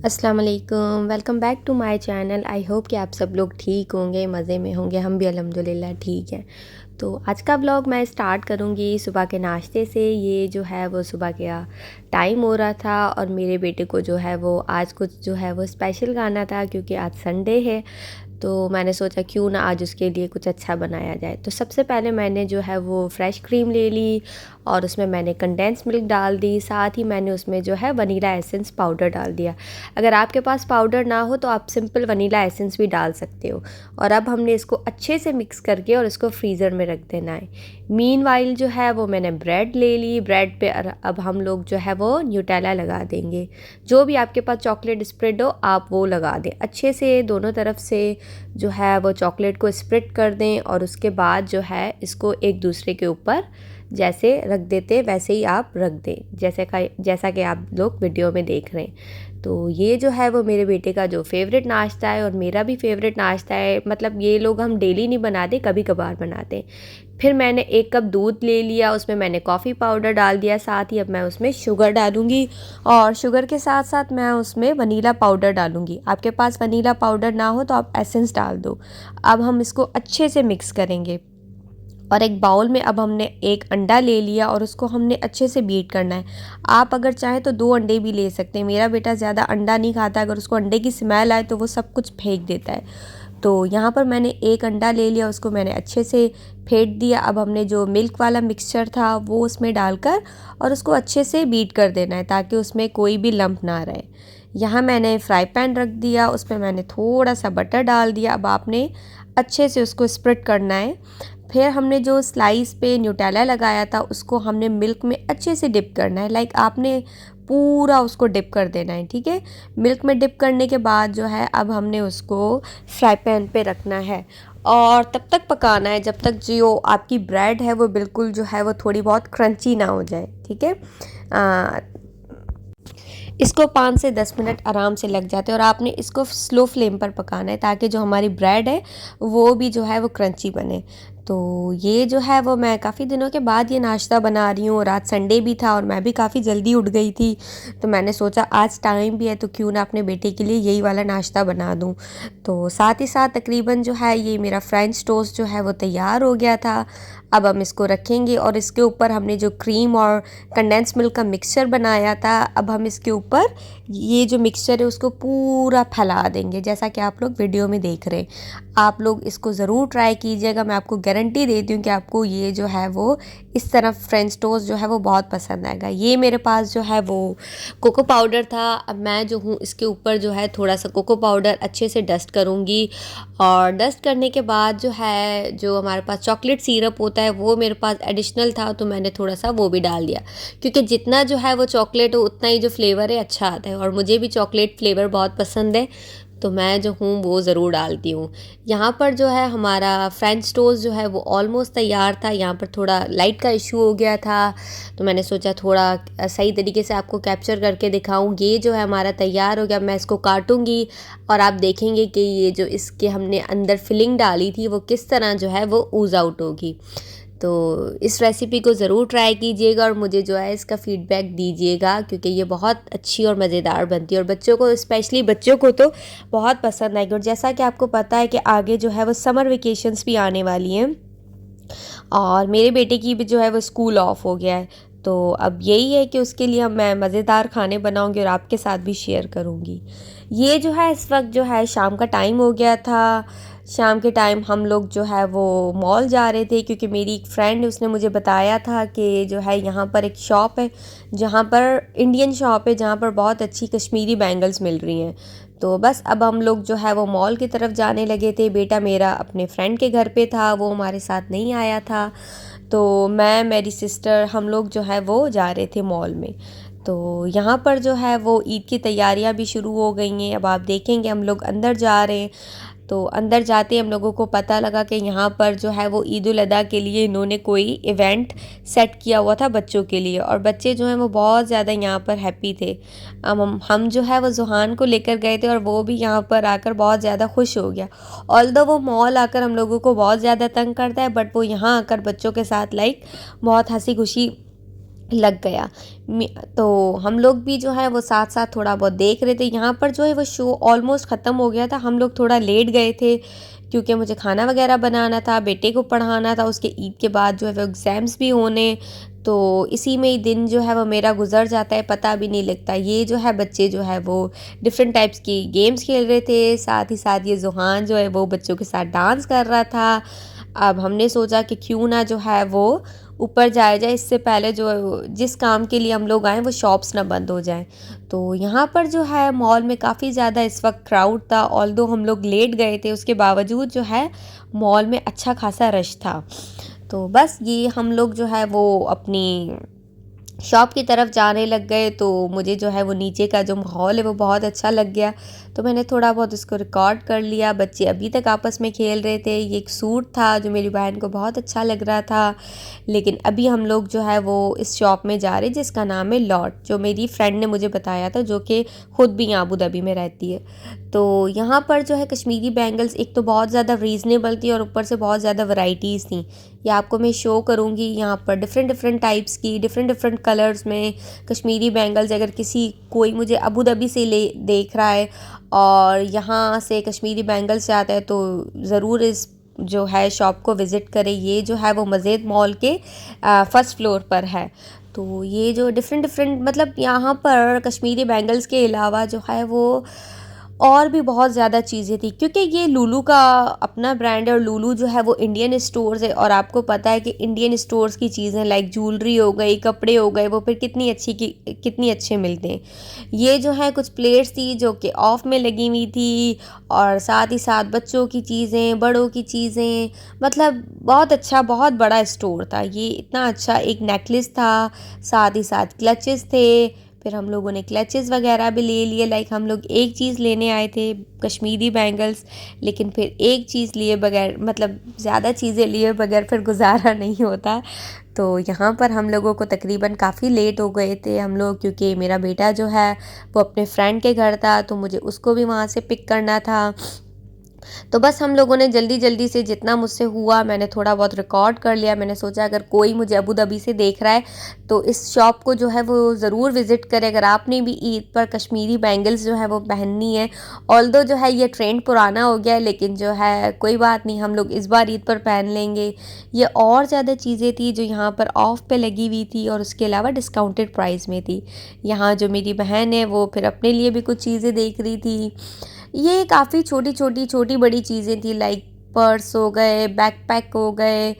अस्सलाम वालेकुम, welcome back to my channel. I hope कि आप सब लोग ठीक होंगे, मज़े में होंगे। हम भी अल्हम्दुलिल्लाह ठीक हैं। तो आज का व्लॉग मैं स्टार्ट करूँगी सुबह के नाश्ते से। ये जो है वो सुबह का टाइम हो रहा था और मेरे बेटे को जो है वो आज कुछ जो है वो स्पेशल खाना था, क्योंकि आज संडे है। तो मैंने सोचा क्यों ना आज उसके लिए कुछ अच्छा बनाया जाए। तो सबसे पहले मैंने जो है वो फ्रेश क्रीम ले ली और उसमें मैंने कंडेंस मिल्क डाल दी। साथ ही मैंने उसमें जो है वनीला एसेंस पाउडर डाल दिया। अगर आपके पास पाउडर ना हो तो आप सिंपल वनीला एसेंस भी डाल सकते हो। और अब हमने इसको अच्छे से मिक्स करके और इसको फ्रीज़र में रख देना है। मीनवाइल जो है वो मैंने ब्रेड ले ली। ब्रेड पे अब हम लोग जो है वो न्यूटेला लगा देंगे। जो भी आपके पास चॉकलेट स्प्रेड हो आप वो लगा दें। अच्छे से दोनों तरफ से जो है वो चॉकलेट को स्प्रेड कर दें और उसके बाद जो है इसको एक दूसरे के ऊपर जैसे रख देते वैसे ही आप रख दें, जैसा कि आप लोग वीडियो में देख रहे हैं। तो ये जो है वो मेरे बेटे का जो फेवरेट नाश्ता है और मेरा भी फेवरेट नाश्ता है। मतलब ये लोग हम डेली नहीं बनाते, कभी कभार बनाते। फिर मैंने 1 कप दूध ले लिया, उसमें मैंने कॉफ़ी पाउडर डाल दिया। साथ ही अब मैं उसमें शुगर डालूँगी और शुगर के साथ साथ मैं उसमें वनीला पाउडर डालूँगी। आपके पास वनीला पाउडर ना हो तो आप एसेंस डाल दो। अब हम इसको अच्छे से मिक्स करेंगे और एक बाउल में अब हमने एक अंडा ले लिया और उसको हमने अच्छे से बीट करना है। आप अगर चाहें तो 2 अंडे भी ले सकते हैं। मेरा बेटा ज़्यादा अंडा नहीं खाता, अगर उसको अंडे की स्मेल आए तो वो सब कुछ फेंक देता है। तो यहाँ पर मैंने एक अंडा ले लिया, उसको मैंने अच्छे से फेंट दिया। अब हमने जो मिल्क वाला मिक्सचर था वो उसमें डालकर और उसको अच्छे से बीट कर देना है ताकि उसमें कोई भी लंप ना रहे। यहाँ मैंने फ्राई पैन रख दिया, उस पर मैंने थोड़ा सा बटर डाल दिया। अब आपने अच्छे से उसको स्प्रेड करना है। फिर हमने जो स्लाइस पे न्यूटेला लगाया था उसको हमने मिल्क में अच्छे से डिप करना है। लाइक आपने पूरा उसको डिप कर देना है, ठीक है। मिल्क में डिप करने के बाद जो है अब हमने उसको फ्राई पैन पे रखना है और तब तक पकाना है जब तक जो आपकी ब्रेड है वो बिल्कुल जो है वो थोड़ी बहुत क्रंची ना हो जाए, ठीक है। इसको 5 से 10 मिनट आराम से लग जाते हैं और आपने इसको स्लो फ्लेम पर पकाना है ताकि जो हमारी ब्रेड है वो भी जो है वो क्रंची बने। तो ये जो है वो मैं काफ़ी दिनों के बाद ये नाश्ता बना रही हूँ और आज संडे भी था और मैं भी काफ़ी जल्दी उठ गई थी। तो मैंने सोचा आज टाइम भी है तो क्यों ना अपने बेटे के लिए यही वाला नाश्ता बना दूँ। तो साथ ही साथ तकरीबन जो है ये मेरा फ्रेंच टोस्ट जो है वो तैयार हो गया था। अब हम इसको रखेंगे और इसके ऊपर हमने जो क्रीम और कंडेंस मिल्क का मिक्सचर बनाया था, अब हम इसके ऊपर ये जो मिक्सचर है उसको पूरा फैला देंगे जैसा कि आप लोग वीडियो में देख रहे हैं। आप लोग इसको ज़रूर ट्राई कीजिएगा। मैं आपको गारंटी देती हूँ कि आपको ये जो है वो इस तरह फ्रेंच टोस्ट जो है वो बहुत पसंद आएगा। ये मेरे पास जो है वो कोको पाउडर था। अब मैं जो हूँ इसके ऊपर जो है थोड़ा सा कोको पाउडर अच्छे से डस्ट करूँगी और डस्ट करने के बाद जो है जो हमारे पास चॉकलेट सिरप होता है वो मेरे पास एडिशनल था तो मैंने थोड़ा सा वो भी डाल दिया, क्योंकि जितना जो है वो चॉकलेट हो उतना ही जो फ्लेवर है अच्छा आता है और मुझे भी चॉकलेट फ्लेवर बहुत पसंद है तो मैं जो हूँ वो ज़रूर डालती हूँ। यहाँ पर जो है हमारा फ्रेंच टोस्ट जो है वो ऑलमोस्ट तैयार था। यहाँ पर थोड़ा लाइट का इशू हो गया था तो मैंने सोचा थोड़ा सही तरीके से आपको कैप्चर करके दिखाऊँ। ये जो है हमारा तैयार हो गया। मैं इसको काटूँगी और आप देखेंगे कि ये जो इसके हमने अंदर फिलिंग डाली थी वो किस तरह जो है वो ऊज़ आउट होगी। तो इस रेसिपी को ज़रूर ट्राई कीजिएगा और मुझे जो है इसका फ़ीडबैक दीजिएगा, क्योंकि ये बहुत अच्छी और मज़ेदार बनती है और बच्चों को, स्पेशली बच्चों को तो बहुत पसंद आएगी। और जैसा कि आपको पता है कि आगे जो है वो समर वेकेशंस भी आने वाली हैं और मेरे बेटे की भी जो है वो स्कूल ऑफ हो गया है। तो अब यही है कि उसके लिए मैं मज़ेदार खाने बनाऊंगी और आपके साथ भी शेयर करूंगी। ये जो है इस वक्त जो है शाम का टाइम हो गया था। शाम के टाइम हम लोग जो है वो मॉल जा रहे थे, क्योंकि मेरी एक फ्रेंड उसने मुझे बताया था कि जो है यहाँ पर एक शॉप है जहाँ पर इंडियन शॉप है जहाँ पर बहुत अच्छी कश्मीरी बैंगल्स मिल रही हैं। तो बस अब हम लोग जो है वो मॉल की तरफ जाने लगे थे। बेटा मेरा अपने फ्रेंड के घर पे था, वो हमारे साथ नहीं आया था। तो मैं, मेरी सिस्टर, हम लोग जो है वो जा रहे थे मॉल में। तो यहाँ पर जो है वो ईद की तैयारियाँ भी शुरू हो गई हैं। अब आप देखेंगे हम लोग अंदर जा रहे हैं। तो अंदर जाते हम लोगों को पता लगा कि यहाँ पर जो है वो ईद उल अदा के लिए इन्होंने कोई इवेंट सेट किया हुआ था बच्चों के लिए और बच्चे जो हैं वो बहुत ज़्यादा यहाँ पर हैप्पी थे। अब हम जो है वो जुहान को लेकर गए थे और वो भी यहाँ पर आकर बहुत ज़्यादा खुश हो गया। ऑल्दो वो मॉल आकर हम लोगों को बहुत ज़्यादा तंग करता है, बट वो यहाँ आकर बच्चों के साथ लाइक बहुत हंसी खुशी लग गया। तो हम लोग भी जो है वो साथ साथ थोड़ा बहुत देख रहे थे। यहाँ पर जो है वो शो ऑलमोस्ट ख़त्म हो गया था, हम लोग थोड़ा लेट गए थे क्योंकि मुझे खाना वगैरह बनाना था, बेटे को पढ़ाना था, उसके ईद के बाद जो है वो एग्ज़ाम्स भी होने, तो इसी में ही दिन जो है वो मेरा गुजर जाता है, पता भी नहीं लगता। ये जो है बच्चे जो है वो डिफरेंट टाइप्स की गेम्स खेल रहे थे, साथ ही साथ ये जुहान जो है वो बच्चों के साथ डांस कर रहा था। अब हमने सोचा कि क्यों ना जो है वो ऊपर जाया जाए, इससे पहले जो जिस काम के लिए हम लोग आए वो शॉप्स ना बंद हो जाएं। तो यहाँ पर जो है मॉल में काफ़ी ज़्यादा इस वक्त क्राउड था, ऑल्दो हम लोग लेट गए थे उसके बावजूद जो है मॉल में अच्छा खासा रश था। तो बस ये हम लोग जो है वो अपनी शॉप की तरफ जाने लग गए, तो मुझे जो है वो नीचे का जो माहौल है वो बहुत अच्छा लग गया, तो मैंने थोड़ा बहुत इसको रिकॉर्ड कर लिया। बच्चे अभी तक आपस में खेल रहे थे। ये एक सूट था जो मेरी बहन को बहुत अच्छा लग रहा था। लेकिन अभी हम लोग जो है वो इस शॉप में जा रहे जिसका नाम है लॉट, जो मेरी फ्रेंड ने मुझे बताया था, जो कि ख़ुद भी यहाँ अबू धाबी में रहती है। तो यहाँ पर जो है कश्मीरी बैंगल्स एक तो बहुत ज़्यादा रीज़नेबल थी और ऊपर से बहुत ज़्यादा वैरायटीज़ थी। ये आपको मैं शो करूँगी, यहाँ पर डिफरेंट डिफरेंट टाइप्स की डिफरेंट डिफरेंट कलर्स में कश्मीरी बैंगल्स। अगर किसी कोई मुझे अबू धाबी से ले देख रहा है और यहाँ से कश्मीरी बैंगल्स से आता है तो ज़रूर इस जो है शॉप को विज़िट करें। ये जो है वो मज़ीद मॉल के फर्स्ट फ्लोर पर है। तो ये जो डिफरेंट डिफरेंट मतलब यहाँ पर कश्मीरी बैंगल्स के अलावा जो है वो और भी बहुत ज़्यादा चीज़ें थी, क्योंकि ये लुलु का अपना ब्रांड है और लुलु जो है वो इंडियन स्टोर्स है, और आपको पता है कि इंडियन स्टोर्स की चीज़ें लाइक ज्वेलरी हो गई, कपड़े हो गए, वो फिर कितनी अच्छे मिलते हैं। ये जो है कुछ प्लेट्स थी जो कि ऑफ में लगी हुई थी, और साथ ही साथ बच्चों की चीज़ें, बड़ों की चीज़ें, मतलब बहुत अच्छा बहुत बड़ा स्टोर था ये। इतना अच्छा एक नेकलेस था, साथ ही साथ क्लचेस थे। फिर हम लोगों ने क्लचेस वगैरह भी ले लिए। लाइक हम लोग एक चीज़ लेने आए थे कश्मीरी बैंगल्स, लेकिन फिर एक चीज़ लिए बगैर मतलब ज़्यादा चीज़ें लिए बगैर फिर गुजारा नहीं होता। तो यहाँ पर हम लोगों को तकरीबन काफ़ी लेट हो गए थे हम लोग, क्योंकि मेरा बेटा जो है वो अपने फ्रेंड के घर था, तो मुझे उसको भी वहाँ से पिक करना था। तो बस हम लोगों ने जल्दी जल्दी से जितना मुझसे हुआ मैंने थोड़ा बहुत रिकॉर्ड कर लिया। मैंने सोचा अगर कोई मुझे अबू धाबी से देख रहा है तो इस शॉप को जो है वो ज़रूर विज़िट करे, अगर आपने भी ईद पर कश्मीरी बैंगल्स जो है वो पहननी है। ऑल्दो जो है ये ट्रेंड पुराना हो गया है, लेकिन जो है कोई बात नहीं, हम लोग इस बार ईद पर पहन लेंगे। ये और ज़्यादा चीज़ें थी जो यहाँ पर ऑफ पे लगी हुई थी और उसके अलावा डिस्काउंटेड प्राइस में थी। यहाँ जो मेरी बहन है वो फिर अपने लिए भी कुछ चीज़ें देख रही थी। ये काफ़ी छोटी बड़ी चीज़ें थी, लाइक पर्स हो गए, बैकपैक हो गए,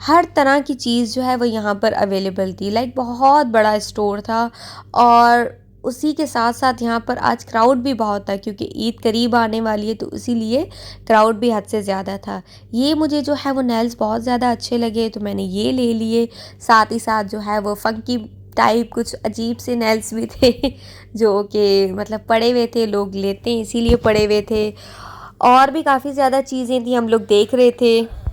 हर तरह की चीज़ जो है वो यहाँ पर अवेलेबल थी। लाइक बहुत बड़ा स्टोर था, और उसी के साथ साथ यहाँ पर आज क्राउड भी बहुत था क्योंकि ईद करीब आने वाली है, तो इसीलिए क्राउड भी हद से ज़्यादा था। ये मुझे जो है वो नेल्स बहुत ज़्यादा अच्छे लगे, तो मैंने ये ले लिए। साथ ही साथ जो है वो फंकी टाइप कुछ अजीब से नेल्स भी थे जो कि मतलब पड़े हुए थे, लोग लेते हैं इसीलिए पड़े हुए थे। और भी काफ़ी ज़्यादा चीज़ें थी, हम लोग देख रहे थे।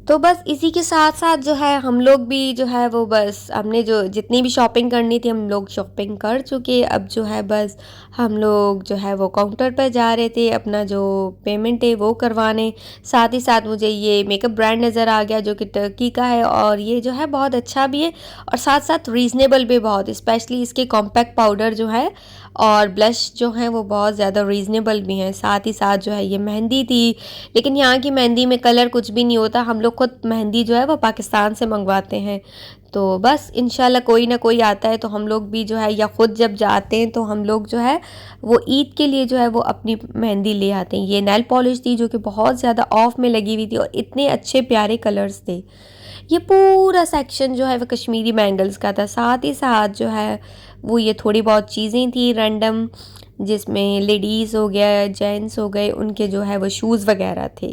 तो बस इसी के साथ साथ जो है हम लोग भी जो है वो बस हमने जो जितनी भी शॉपिंग करनी थी हम लोग शॉपिंग कर चुके। अब जो है बस हम लोग जो है वो काउंटर पर जा रहे थे अपना जो पेमेंट है वो करवाने। साथ ही साथ मुझे ये मेकअप ब्रांड नज़र आ गया जो कि टर्की का है, और ये जो है बहुत अच्छा भी है और साथ साथ रीज़नेबल भी बहुत, स्पेशली इसके कॉम्पैक्ट पाउडर जो है और ब्लश जो हैं वो बहुत ज़्यादा रीज़नेबल भी हैं। साथ ही साथ जो है ये मेहंदी थी, लेकिन यहाँ की मेहंदी में कलर कुछ भी नहीं होता। हम लोग खुद मेहंदी जो है वो पाकिस्तान से मंगवाते हैं। तो बस इंशाल्लाह कोई ना कोई आता है तो हम लोग भी जो है, या ख़ुद जब जाते हैं तो हम लोग जो है वो ईद के लिए जो है वो अपनी मेहंदी ले आते हैं। ये नेल पॉलिश थी जो कि बहुत ज़्यादा ऑफ में लगी हुई थी और इतने अच्छे प्यारे कलर्स थे। ये पूरा सेक्शन जो है वो कश्मीरी बैंगल्स का था। साथ ही साथ जो है वो ये थोड़ी बहुत चीज़ें थी रैंडम, जिसमें लेडीज़ हो गया, जेंट्स हो गए, उनके जो है वो शूज़ वगैरह थे।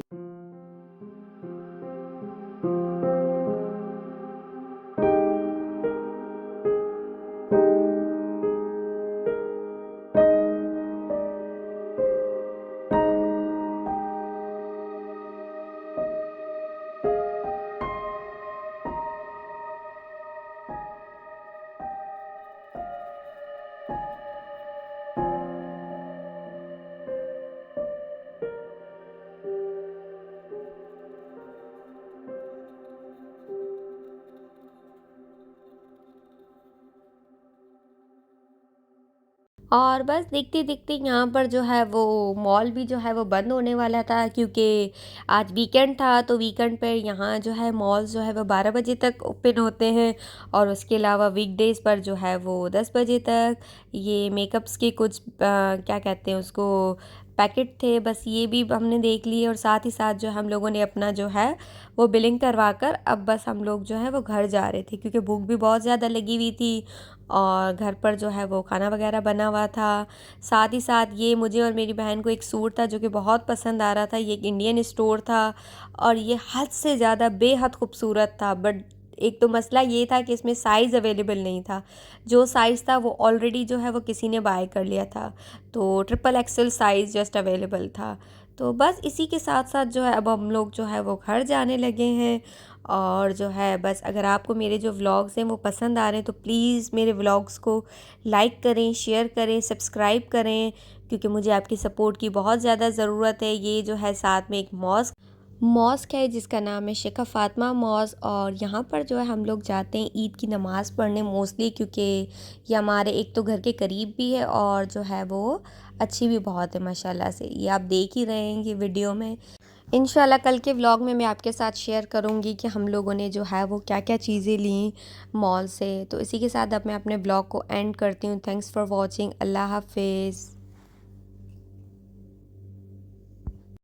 और बस देखते-देखते यहाँ पर जो है वो मॉल भी जो है वो बंद होने वाला था, क्योंकि आज वीकेंड था, तो वीकेंड पे यहाँ जो है मॉल्स जो है वो 12 बजे तक ओपन होते हैं, और उसके अलावा वीकडेज़ पर जो है वो 10 बजे तक। ये मेकअप्स के कुछ क्या कहते हैं उसको, पैकेट थे, बस ये भी हमने देख लिए, और साथ ही साथ जो हम लोगों ने अपना जो है वो बिलिंग करवा कर अब बस हम लोग जो है वो घर जा रहे थे, क्योंकि भूख भी बहुत ज़्यादा लगी हुई थी और घर पर जो है वो खाना वगैरह बना हुआ था। साथ ही साथ ये मुझे और मेरी बहन को एक सूट था जो कि बहुत पसंद आ रहा था। ये एक इंडियन स्टोर था और ये हद से ज़्यादा बेहद खूबसूरत था, बट एक तो मसला ये था कि इसमें साइज़ अवेलेबल नहीं था। जो साइज़ था वो ऑलरेडी जो है वो किसी ने बाय कर लिया था, तो triple XL size just available था। तो बस इसी के साथ साथ जो है अब हम लोग जो है वो घर जाने लगे हैं। और जो है बस, अगर आपको मेरे जो व्लॉग्स हैं वो पसंद आ रहे हैं तो प्लीज़ मेरे व्लॉग्स को लाइक करें, शेयर करें, सब्सक्राइब करें, क्योंकि मुझे आपकी सपोर्ट की बहुत ज़्यादा ज़रूरत है। ये जो है साथ में एक मॉस्क है जिसका नाम है शेखा फ़ातिमा मॉस्क, और यहाँ पर जो है हम लोग जाते हैं ईद की नमाज़ पढ़ने मोस्टली, क्योंकि ये हमारे एक तो घर के करीब भी है और जो है वो अच्छी भी बहुत है माशाल्लाह से। ये आप देख ही रहे हैं कि वीडियो में। इंशाल्लाह कल के व्लॉग में मैं आपके साथ शेयर करूँगी कि हम लोगों ने जो है वो क्या क्या चीज़ें ली मॉल से। तो इसी के साथ अब मैं अपने व्लॉग को एंड करती हूँ। Thanks for watching. अल्लाह हाफिज़।